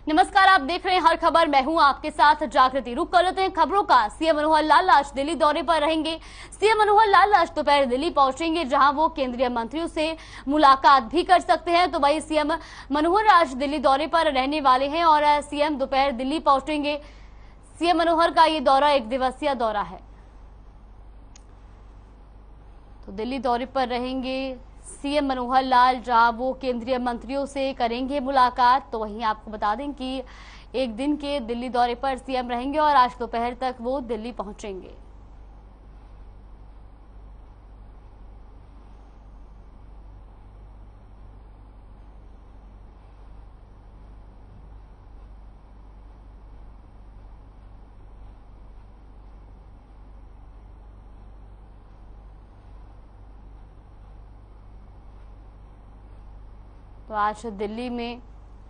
नमस्कार, आप देख रहे हैं हर खबर। मैं हूं आपके साथ जागृति। रुक कर लेते हैं खबरों का। सीएम मनोहर लाल आज दिल्ली दौरे पर रहेंगे। सीएम मनोहर लाल आज दोपहर दिल्ली पहुंचेंगे, जहां वो केंद्रीय मंत्रियों से मुलाकात भी कर सकते हैं। तो वही सीएम मनोहर आज दिल्ली दौरे पर रहने वाले हैं और सीएम दोपहर दिल्ली पहुंचेंगे। सीएम मनोहर का ये दौरा 1 दिवसीय दौरा है, तो दिल्ली दौरे पर रहेंगे सीएम मनोहर लाल, जहां वो केंद्रीय मंत्रियों से करेंगे मुलाकात। तो वहीं आपको बता दें कि 1 दिन के दिल्ली दौरे पर सीएम रहेंगे और आज दोपहर तक वो दिल्ली पहुंचेंगे। तो आज दिल्ली में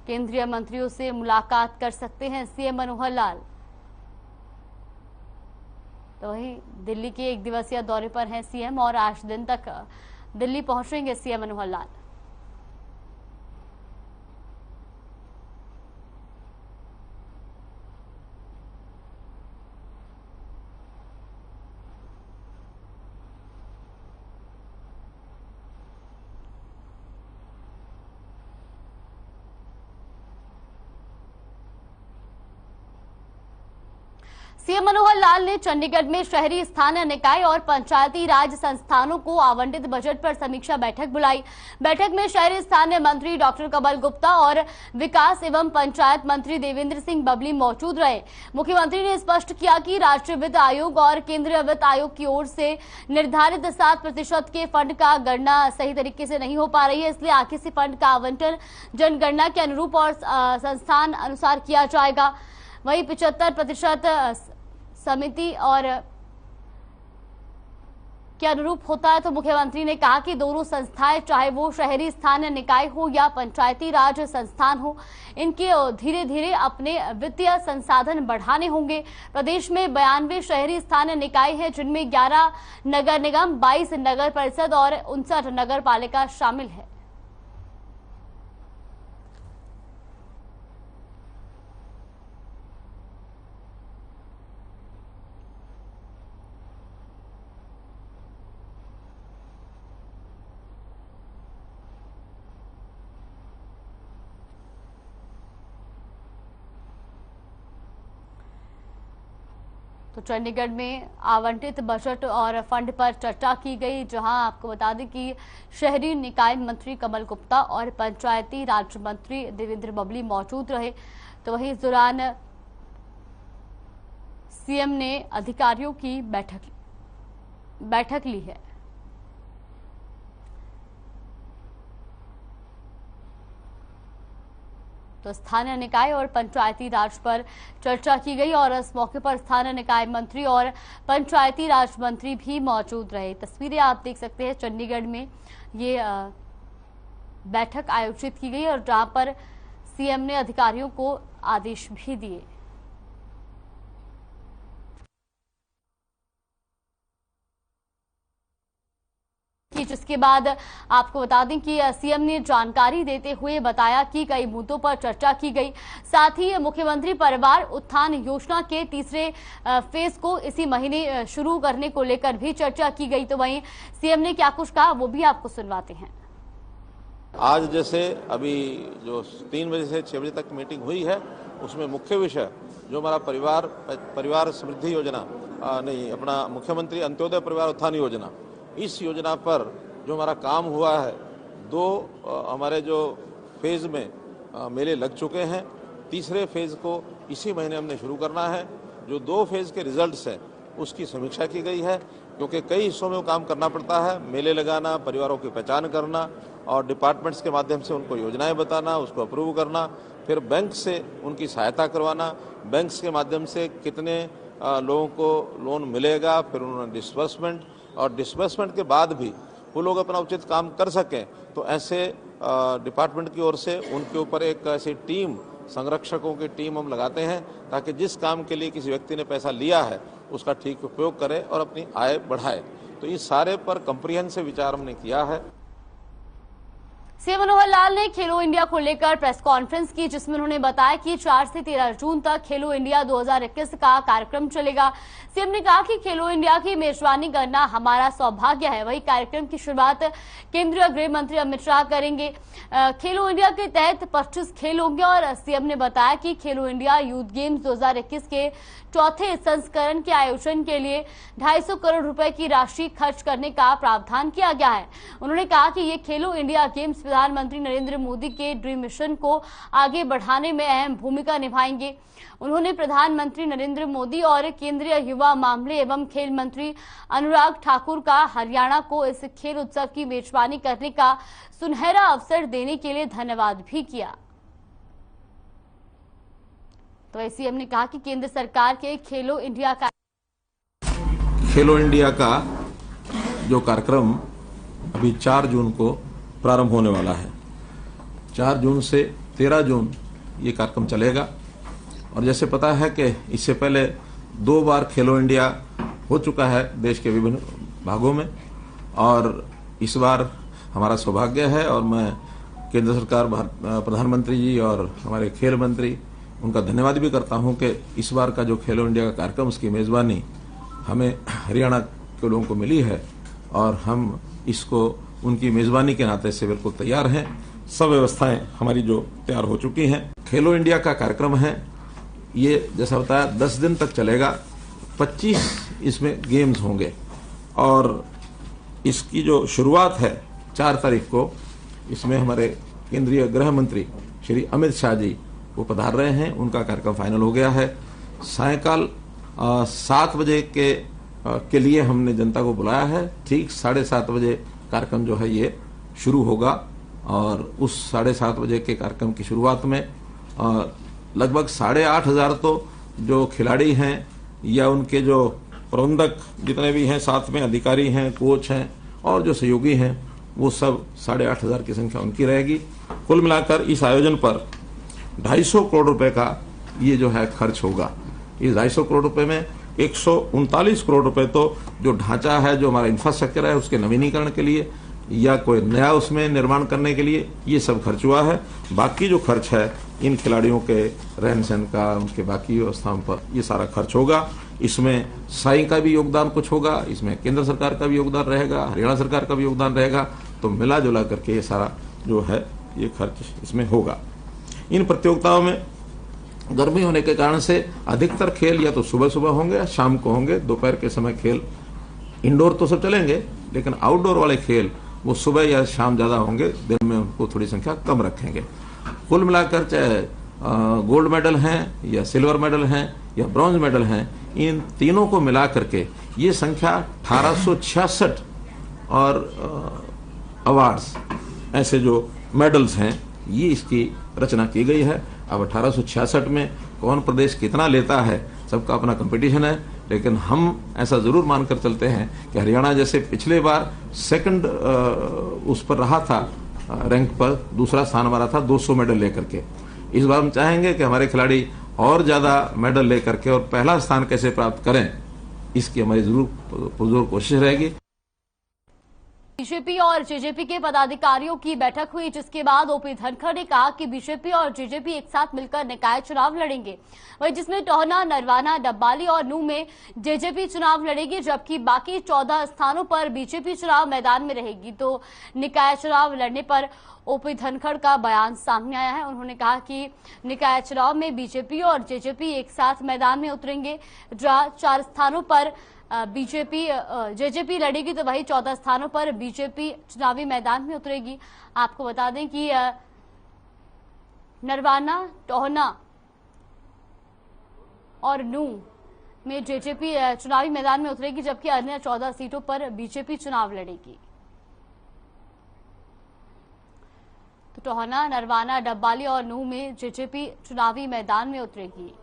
केंद्रीय मंत्रियों से मुलाकात कर सकते हैं सीएम मनोहर लाल। तो वहीं दिल्ली के 1 दिवसीय दौरे पर हैं सीएम और आज दिन तक दिल्ली पहुंचेंगे सीएम मनोहर लाल। सीएम मनोहर लाल ने चंडीगढ़ में शहरी स्थानीय निकाय और पंचायती राज संस्थानों को आवंटित बजट पर समीक्षा बैठक बुलाई। बैठक में शहरी स्थानीय मंत्री डॉक्टर कमल गुप्ता और विकास एवं पंचायत मंत्री देवेंद्र सिंह बबली मौजूद रहे। मुख्यमंत्री ने स्पष्ट किया कि राज्य वित्त आयोग और केंद्रीय वित्त आयोग की ओर से निर्धारित 7% के फंड का गणना सही तरीके से नहीं हो पा रही है, इसलिए आगे से फंड का आवंटन जनगणना के अनुरूप और संस्थान अनुसार किया जाएगा। वही 75% समिति और के अनुरूप होता है। तो मुख्यमंत्री ने कहा कि दोनों संस्थाएं, चाहे वो शहरी स्थानीय निकाय हो या पंचायती राज संस्थान हो, इनके धीरे धीरे अपने वित्तीय संसाधन बढ़ाने होंगे। प्रदेश में 92 शहरी स्थानीय निकाय हैं, जिनमें 11 नगर निगम, 22 नगर परिषद और 59 नगर पालिका शामिल है। तो चंडीगढ़ में आवंटित बजट और फंड पर चर्चा की गई, जहां आपको बता दें कि शहरी निकाय मंत्री कमल गुप्ता और पंचायती राज मंत्री देवेंद्र बबली मौजूद रहे। तो वहीं इस दौरान सीएम ने अधिकारियों की बैठक ली है। तो स्थानीय निकाय और पंचायती राज पर चर्चा की गई और इस मौके पर स्थानीय निकाय मंत्री और पंचायती राज मंत्री भी मौजूद रहे। तस्वीरें आप देख सकते हैं, चंडीगढ़ में ये बैठक आयोजित की गई और जहां पर सीएम ने अधिकारियों को आदेश भी दिए। जिसके बाद आपको बता दें कि सीएम ने जानकारी देते हुए बताया कि कई मुद्दों पर चर्चा की गई। साथ ही मुख्यमंत्री परिवार उत्थान योजना के तीसरे फेज को इसी महीने शुरू करने को लेकर भी चर्चा की गई। तो वहीं सीएम ने क्या कुछ कहा वो भी आपको सुनवाते हैं। आज जैसे अभी जो 3 बजे से 6 बजे तक मीटिंग हुई है, उसमें मुख्य विषय जो हमारा परिवार समृद्धि योजना अपना मुख्यमंत्री अंत्योदय परिवार उत्थान योजना, इस योजना पर जो हमारा काम हुआ है, 2 हमारे जो फेज में मेले लग चुके हैं, तीसरे फेज को इसी महीने हमने शुरू करना है। जो 2 फेज के रिजल्ट्स हैं उसकी समीक्षा की गई है, क्योंकि कई हिस्सों में वो काम करना पड़ता है। मेले लगाना, परिवारों की पहचान करना और डिपार्टमेंट्स के माध्यम से उनको योजनाएं बताना, उसको अप्रूव करना, फिर बैंक से उनकी सहायता करवाना, बैंक्स के माध्यम से कितने लोगों को लोन मिलेगा, फिर उन्होंने डिस्बर्समेंट और डिस्बर्समेंट के बाद भी वो लोग अपना उचित काम कर सकें, तो ऐसे डिपार्टमेंट की ओर से उनके ऊपर एक ऐसी टीम, संरक्षकों की टीम हम लगाते हैं, ताकि जिस काम के लिए किसी व्यक्ति ने पैसा लिया है उसका ठीक उपयोग करे और अपनी आय बढ़ाए। तो इस सारे पर कंप्रिहेंसिव विचार हमने किया है। सीएम मनोहर लाल ने खेलो इंडिया को लेकर प्रेस कॉन्फ्रेंस की, जिसमें उन्होंने बताया कि 4 से 13 जून तक खेलो इंडिया 2021 का कार्यक्रम चलेगा। सीएम ने कहा कि खेलो इंडिया की मेजबानी करना हमारा सौभाग्य है। वही कार्यक्रम की शुरुआत केंद्रीय गृह मंत्री अमित शाह करेंगे। खेलो इंडिया के तहत 25 खेल होंगे और सीएम ने बताया कि खेलो इंडिया यूथ गेम्स 2021 के चौथे संस्करण के आयोजन के लिए 250 करोड़ रुपए की राशि खर्च करने का प्रावधान किया गया है। उन्होंने कहा कि ये खेलो इंडिया गेम्स प्रधानमंत्री नरेंद्र मोदी के ड्रीम मिशन को आगे बढ़ाने में अहम भूमिका निभाएंगे। उन्होंने प्रधानमंत्री नरेंद्र मोदी और केंद्रीय युवा मामले एवं खेल मंत्री अनुराग ठाकुर का हरियाणा को इस खेल उत्सव की मेजबानी करने का सुनहरा अवसर देने के लिए धन्यवाद भी किया। तो सीएम ने कहा कि केंद्र सरकार के खेलो इंडिया का जो कार्यक्रम अभी 4 जून को प्रारंभ होने वाला है, 4 जून से 13 जून ये कार्यक्रम चलेगा। और जैसे पता है कि इससे पहले 2 बार खेलो इंडिया हो चुका है देश के विभिन्न भागों में, और इस बार हमारा सौभाग्य है और मैं केंद्र सरकार प्रधानमंत्री जी और हमारे खेल मंत्री उनका धन्यवाद भी करता हूं कि इस बार का जो खेलो इंडिया का कार्यक्रम, उसकी मेजबानी हमें हरियाणा के लोगों को मिली है और हम इसको उनकी मेजबानी के नाते से बिल्कुल तैयार हैं। सब व्यवस्थाएं हमारी जो तैयार हो चुकी हैं। खेलो इंडिया का कार्यक्रम है, ये जैसा बताया 10 दिन तक चलेगा। 25 इसमें गेम्स होंगे और इसकी जो शुरुआत है 4 तारीख को, इसमें हमारे केंद्रीय गृह मंत्री श्री अमित शाह जी वो पधार रहे हैं। उनका कार्यक्रम फाइनल हो गया है। सायकाल 7 बजे के लिए हमने जनता को बुलाया है। ठीक 7:30 बजे कार्यक्रम जो है ये शुरू होगा और उस 7:30 बजे के कार्यक्रम की शुरुआत में लगभग 8,500 तो जो खिलाड़ी हैं या उनके जो प्रबंधक जितने भी हैं, साथ में अधिकारी हैं, कोच हैं और जो सहयोगी हैं, वो सब 8,500 की संख्या उनकी रहेगी। कुल मिलाकर इस आयोजन पर 250 करोड़ रुपए का ये जो है खर्च होगा। इस 250 करोड़ रुपए में 139 करोड़ रुपए तो जो ढांचा है, जो हमारा इंफ्रास्ट्रक्चर है, उसके नवीनीकरण के लिए या कोई नया उसमें निर्माण करने के लिए ये सब खर्च हुआ है। बाकी जो खर्च है इन खिलाड़ियों के रहन सहन का, उनके बाकी व्यवस्थाओं पर ये सारा खर्च होगा। इसमें साई का भी योगदान कुछ होगा, इसमें केंद्र सरकार का भी योगदान रहेगा, हरियाणा सरकार का भी योगदान रहेगा। तो मिला जुला करके ये सारा जो है ये खर्च इसमें होगा। इन प्रतियोगिताओं में गर्मी होने के कारण से अधिकतर खेल या तो सुबह सुबह होंगे या शाम को होंगे। दोपहर के समय खेल इंडोर तो सब चलेंगे, लेकिन आउटडोर वाले खेल वो सुबह या शाम ज्यादा होंगे, दिन में उनको थोड़ी संख्या कम रखेंगे। कुल मिलाकर चाहे गोल्ड मेडल हैं या सिल्वर मेडल हैं या ब्रॉन्ज मेडल हैं, इन तीनों को मिला करके ये संख्या 1866 और अवार्ड्स ऐसे जो मेडल्स हैं ये इसकी रचना की गई है। अब 1866 में कौन प्रदेश कितना लेता है, सबका अपना कंपटीशन है, लेकिन हम ऐसा जरूर मानकर चलते हैं कि हरियाणा जैसे पिछले बार सेकंड उस पर रहा था, रैंक पर दूसरा स्थान हमारा था 200 मेडल लेकर के। इस बार हम चाहेंगे कि हमारे खिलाड़ी और ज्यादा मेडल लेकर के और पहला स्थान कैसे प्राप्त करें, इसकी हमारी जरूर कोशिश रहेगी। बीजेपी और जेजेपी के पदाधिकारियों की बैठक हुई, जिसके बाद ओपी धनखड़ ने कहा कि बीजेपी और जेजेपी एक साथ मिलकर निकाय चुनाव लड़ेंगे। वहीं जिसमें टोहना, नरवाना, डब्बाली और नूह में जेजेपी चुनाव लड़ेगी, जबकि बाकी 14 स्थानों पर बीजेपी चुनाव मैदान में रहेगी। तो निकाय चुनाव लड़ने पर ओपी धनखड़ का बयान सामने आया है। उन्होंने कहा कि निकाय चुनाव में बीजेपी और जेजेपी एक साथ मैदान में उतरेंगे। जहां 4 स्थानों पर जेजेपी लड़ेगी तो वही 14 स्थानों पर बीजेपी चुनावी मैदान में उतरेगी। आपको बता दें कि नरवाना, टोहना और नूह में जेजेपी चुनावी मैदान में उतरेगी, जबकि अन्य 14 सीटों पर बीजेपी चुनाव लड़ेगी। तो टोहना, नरवाना, डब्बाली और नूह में जेजेपी चुनावी मैदान में उतरेगी।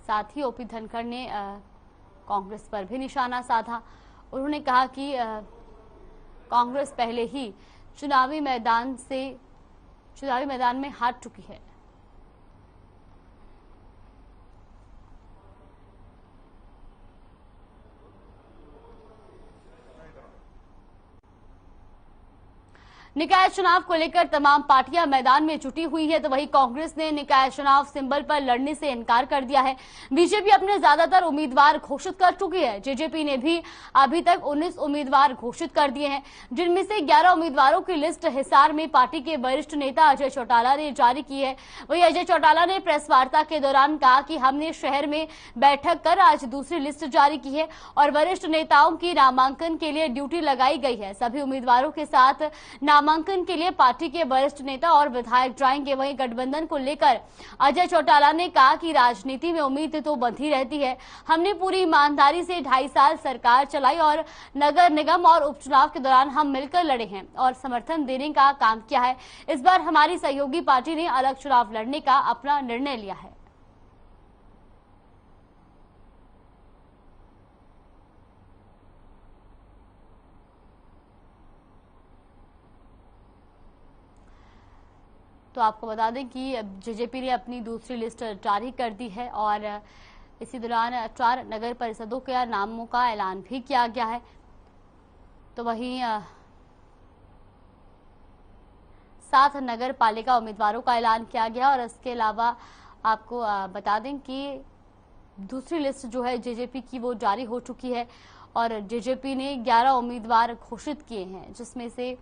साथ ही ओपी धनखड़ ने कांग्रेस पर भी निशाना साधा। उन्होंने कहा कि कांग्रेस पहले ही चुनावी मैदान में हार चुकी है। निकाय चुनाव को लेकर तमाम पार्टियां मैदान में जुटी हुई है, तो वहीं कांग्रेस ने निकाय चुनाव सिंबल पर लड़ने से इनकार कर दिया है। बीजेपी अपने ज्यादातर उम्मीदवार घोषित कर चुकी है। जेजेपी ने भी अभी तक 19 उम्मीदवार घोषित कर दिए हैं, जिनमें से 11 उम्मीदवारों की लिस्ट हिसार में पार्टी के वरिष्ठ नेता अजय चौटाला ने जारी की है। वहीं अजय चौटाला ने प्रेस वार्ता के दौरान कहा कि हमने शहर में बैठक कर आज दूसरी लिस्ट जारी की है और वरिष्ठ नेताओं की नामांकन के लिए ड्यूटी लगाई गई है। सभी उम्मीदवारों के साथ नामांकन के लिए पार्टी के वरिष्ठ नेता और विधायक जाएंगे। वहीं गठबंधन को लेकर अजय चौटाला ने कहा कि राजनीति में उम्मीद तो बंधी रहती है। हमने पूरी ईमानदारी से 2.5 साल सरकार चलाई और नगर निगम और उपचुनाव के दौरान हम मिलकर लड़े हैं और समर्थन देने का काम किया है। इस बार हमारी सहयोगी पार्टी ने अलग चुनाव लड़ने का अपना निर्णय लिया है। तो आपको बता दें कि जेजेपी ने अपनी दूसरी लिस्ट जारी कर दी है और इसी दौरान 4 नगर परिषदों के नामों का ऐलान भी किया गया है। तो वहीं 7 नगर पालिका उम्मीदवारों का ऐलान किया गया और इसके अलावा आपको बता दें कि दूसरी लिस्ट जो है जेजेपी की वो जारी हो चुकी है और जेजेपी ने 11 उम्मीदवार घोषित किए हैं, जिसमें से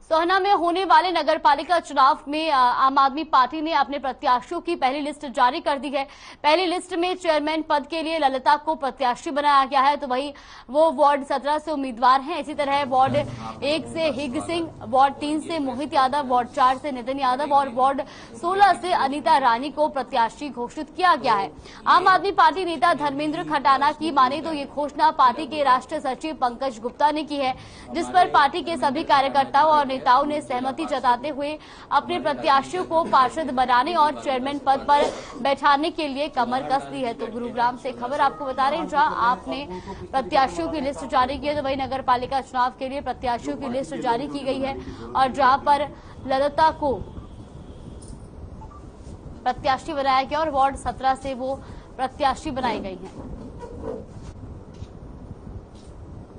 सोहना में होने वाले नगर पालिका चुनाव में आम आदमी पार्टी ने अपने प्रत्याशियों की पहली लिस्ट जारी कर दी है। पहली लिस्ट में चेयरमैन पद के लिए ललिता को प्रत्याशी बनाया गया है, तो वहीं वो वार्ड 17 से उम्मीदवार हैं। इसी तरह वार्ड 1 से हिग सिंह, वार्ड 3 से मोहित यादव, वार्ड 4 से नितिन यादव और वार्ड 16 से अनीता रानी को प्रत्याशी घोषित किया गया है। आम आदमी पार्टी नेता धर्मेंद्र खटाना की माने तो ये घोषणा पार्टी के राष्ट्रीय सचिव पंकज गुप्ता ने की है, जिस पर पार्टी के सभी कार्यकर्ताओं और नेताओं ने सहमति जताते हुए अपने प्रत्याशियों को पार्षद बनाने और चेयरमैन पद पर बैठाने के लिए कमर कस दी है। तो गुरुग्राम से खबर आपको बता रहे हैं, जहां आपने प्रत्याशियों की लिस्ट जारी की है, तो वही नगर पालिका चुनाव के लिए प्रत्याशियों की लिस्ट जारी की गई है और जहां पर ललिता को प्रत्याशी बनाया गया और वार्ड 17 से वो प्रत्याशी बनाई गई है।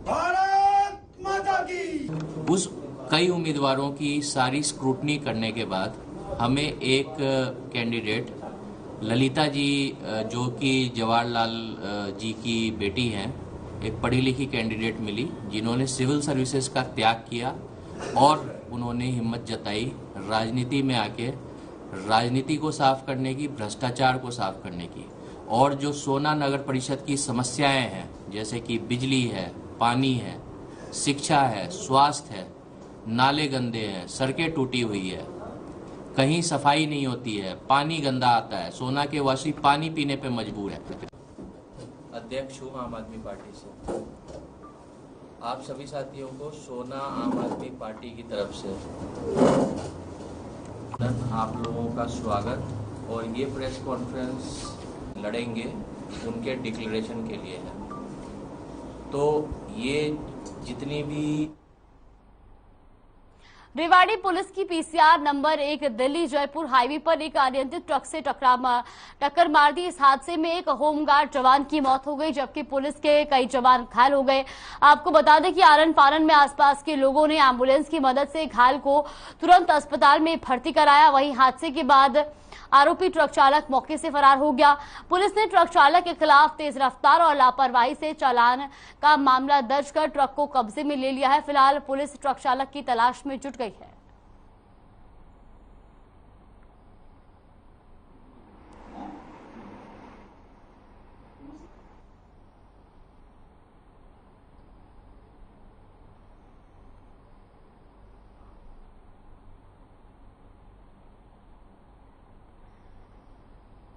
भारत माता की। उस कई उम्मीदवारों की सारी स्क्रूटनी करने के बाद हमें एक कैंडिडेट ललिता जी, जो कि जवाहरलाल जी की बेटी हैं, एक पढ़ी लिखी कैंडिडेट मिली, जिन्होंने सिविल सर्विसेज का त्याग किया और उन्होंने हिम्मत जताई राजनीति में आके राजनीति को साफ करने की, भ्रष्टाचार को साफ करने की। और जो सोना नगर परिषद की समस्याएं हैं, जैसे कि बिजली है, पानी है, शिक्षा है, स्वास्थ्य है, नाले गंदे हैं, सड़कें टूटी हुई है, कहीं सफाई नहीं होती है, पानी गंदा आता है, सोना के वासी पानी पीने पे मजबूर है। अध्यक्ष हूँ आम आदमी पार्टी से। आप सभी साथियों को सोना आम आदमी पार्टी की तरफ से आप लोगों का स्वागत। और ये प्रेस कॉन्फ्रेंस लड़ेंगे उनके डिक्लेरेशन के लिए है। तो ये जितनी भी रेवाड़ी पुलिस की PCR number 1 Delhi Jaipur highway पर एक अनियंत्रित ट्रक से टक्कर मार दी। इस हादसे में एक होमगार्ड जवान की मौत हो गई, जबकि पुलिस के कई जवान घायल हो गए। आपको बता दें कि आरन पारन में आसपास के लोगों ने एम्बुलेंस की मदद से घायल को तुरंत अस्पताल में भर्ती कराया। वहीं हादसे के बाद आरोपी ट्रक चालक मौके से फरार हो गया। पुलिस ने ट्रक चालक के खिलाफ तेज रफ्तार और लापरवाही से चालान का मामला दर्ज कर ट्रक को कब्जे में ले लिया है। फिलहाल पुलिस ट्रक चालक की तलाश में जुट गई है।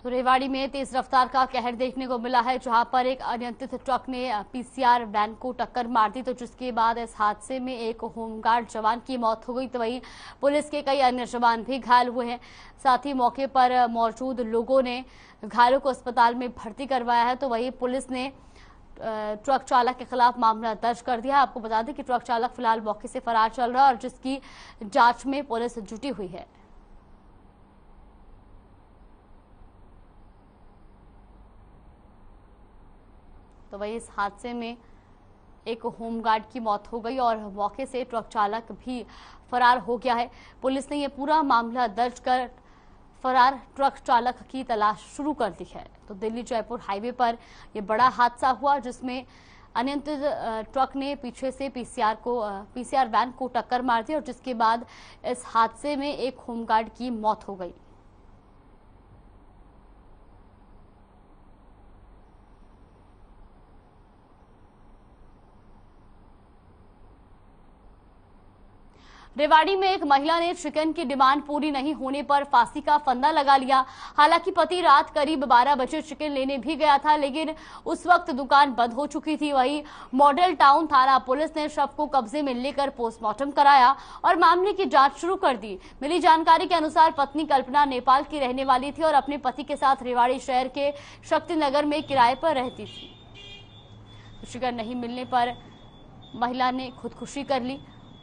तो रेवाड़ी में तेज रफ्तार का कहर देखने को मिला है, जहां पर एक अनियंत्रित ट्रक ने पीसीआर वैन को टक्कर मार दी, तो जिसके बाद इस हादसे में एक होमगार्ड जवान की मौत हो गई। तो वहीं पुलिस के कई अन्य जवान भी घायल हुए हैं। साथ ही मौके पर मौजूद लोगों ने घायलों को अस्पताल में भर्ती करवाया है। तो वहीं पुलिस ने ट्रक चालक के खिलाफ मामला दर्ज कर दिया। आपको बता दें कि ट्रक चालक फिलहाल मौके से फरार चल रहा है और जिसकी जांच में पुलिस जुटी हुई है। तो वही इस हादसे में एक होमगार्ड की मौत हो गई और मौके से ट्रक चालक भी फरार हो गया है। पुलिस ने यह पूरा मामला दर्ज कर फरार ट्रक चालक की तलाश शुरू कर दी है। तो दिल्ली जयपुर हाईवे पर यह बड़ा हादसा हुआ जिसमें अनियंत्रित ट्रक ने पीछे से पीसीआर वैन को टक्कर मार दी और जिसके बाद इस हादसे में एक होमगार्ड की मौत हो गई। रेवाड़ी में एक महिला ने चिकन की डिमांड पूरी नहीं होने पर फांसी का फंदा लगा लिया। हालांकि पति रात करीब 12 बजे चिकन लेने भी गया था, लेकिन उस वक्त दुकान बंद हो चुकी थी। वहीं मॉडल टाउन थाना पुलिस ने शव को कब्जे में लेकर पोस्टमार्टम कराया और मामले की जांच शुरू कर दी। मिली जानकारी के अनुसार पत्नी कल्पना नेपाल की रहने वाली थी और अपने पति के साथ रेवाड़ी शहर के शक्तिनगर में किराए पर रहती थी। चिकन नहीं मिलने पर महिला ने खुदकुशी कर ली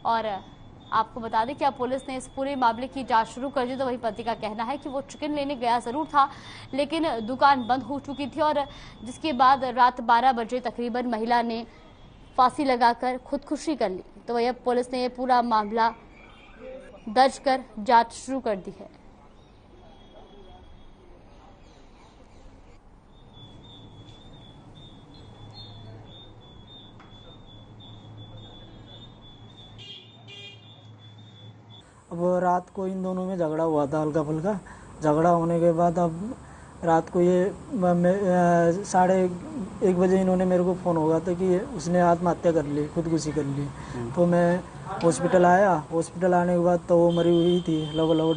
और आपको बता दें कि अब पुलिस ने इस पूरे मामले की जांच शुरू कर दी। तो वही पति का कहना है कि वो चिकन लेने गया जरूर था, लेकिन दुकान बंद हो चुकी थी और जिसके बाद रात 12 बजे तकरीबन महिला ने फांसी लगाकर खुदकुशी कर ली। तो वही अब पुलिस ने ये पूरा मामला दर्ज कर जांच शुरू कर दी है। अब रात को इन दोनों में झगड़ा हुआ था, हल्का फुल्का झगड़ा होने के बाद अब रात को ये 1:30 बजे इन्होंने मेरे को फ़ोन होगा था कि उसने आत्महत्या कर ली, खुदकुशी कर ली। तो मैं हॉस्पिटल आया। हॉस्पिटल आने के बाद तो वो मरी हुई थी, लगभग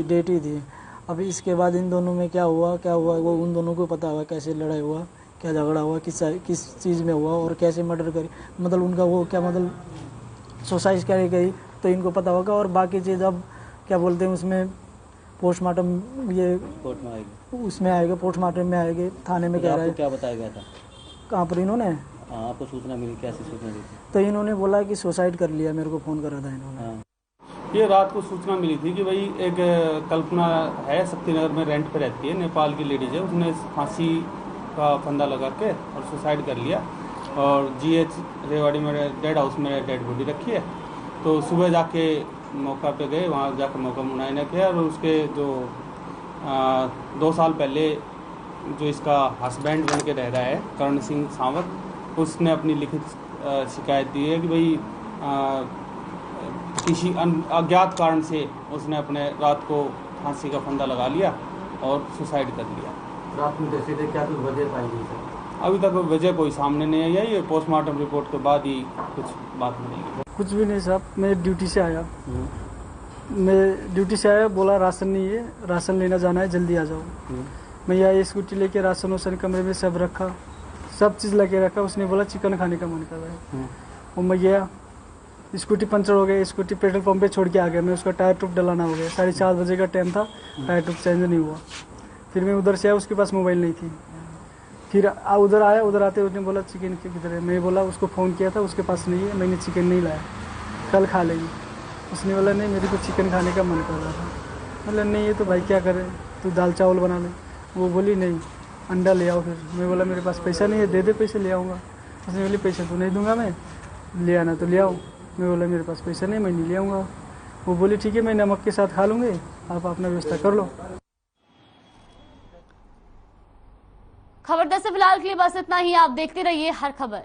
डेट ही थी। अब इसके बाद इन दोनों में क्या हुआ वो उन दोनों को पता हुआ, कैसे लड़ाई हुआ, क्या झगड़ा हुआ, किस चीज़ में हुआ और कैसे मर्डर करी, मतलब उनका वो क्या मतलब सुसाइड करे गई, तो इनको पता होगा। और बाकी चीज़ अब क्या बोलते हैं उसमें पोस्टमार्टम उसमें आएगा, पोस्टमार्टम में आएगा। थाने में कह रहा है। क्या बताया गया था कहाँ पर इन्होंने? आपको सूचना मिली, कैसी सूचना दी थी? तो इन्होंने बोला कि सुसाइड कर लिया, मेरे को फ़ोन करा था इन्होंने। ये रात को सूचना मिली थी कि भाई एक कल्पना है, शक्तिनगर में रेंट पे रहती है, नेपाल की लेडीज है, उसने फांसी का फंदा लगा के और सुसाइड कर लिया और GH रेवाड़ी में डेड हाउस में डेड बॉडी रखी है। तो सुबह जाके मौका पे गए, वहाँ जाकर मौका मुआयना किया और उसके जो 2 साल पहले जो इसका हस्बैंड बन के रह रहा है करण सिंह सावत, उसने अपनी लिखित शिकायत दी है कि भाई किसी अज्ञात कारण से उसने अपने रात को फांसी का फंदा लगा लिया और सुसाइड कर लिया। रात में जैसे थे, क्या कुछ वजह पाई गई सर? अभी तक वजह कोई सामने नहीं आई है, ये पोस्टमार्टम रिपोर्ट के बाद ही कुछ बात बनेगी। कुछ भी नहीं साहब, मैं ड्यूटी से आया, बोला राशन नहीं है, राशन लेना जाना है, जल्दी आ जाओ। मैं यहाँ स्कूटी लेके राशन वाशन कमरे में सब रखा, सब चीज़ लगे रखा। उसने बोला चिकन खाने का मन कर रहा है। और मैं गया, स्कूटी पंचर हो गया, स्कूटी पेट्रोल पंप पे छोड़ के आ गया। मैं उसका टायर ट्यूब डलाना हो गया, 4:30 बजे का टाइम था, टायर ट्यूब चेंज नहीं हुआ। फिर मैं उधर से आया, उसके पास मोबाइल नहीं थी। फिर उधर आया, उधर आते उसने बोला चिकन किधर है। मैं बोला उसको फ़ोन किया था, उसके पास नहीं है, मैंने चिकन नहीं लाया, कल खा लेंगे। उसने बोला नहीं, मेरे को चिकन खाने का मन कर रहा था। बोला नहीं है तो भाई क्या करें, तू दाल चावल बना ले। वो बोली नहीं, अंडा ले आओ। फिर मैं बोला मेरे पास पैसा नहीं है, दे दे पैसे, ले आऊँगा। उसने बोली पैसे तो नहीं दूंगा मैं, ले आना तो ले आओ। मैं बोला मेरे पास पैसा नहीं, मैं नहीं ले आऊँगा। वो बोली ठीक है, मैं नमक के साथ खा लूँगी, आप अपना व्यवस्था कर लो। खबर 10 से फिलहाल के लिए बस इतना ही। आप देखते रहिए हर खबर।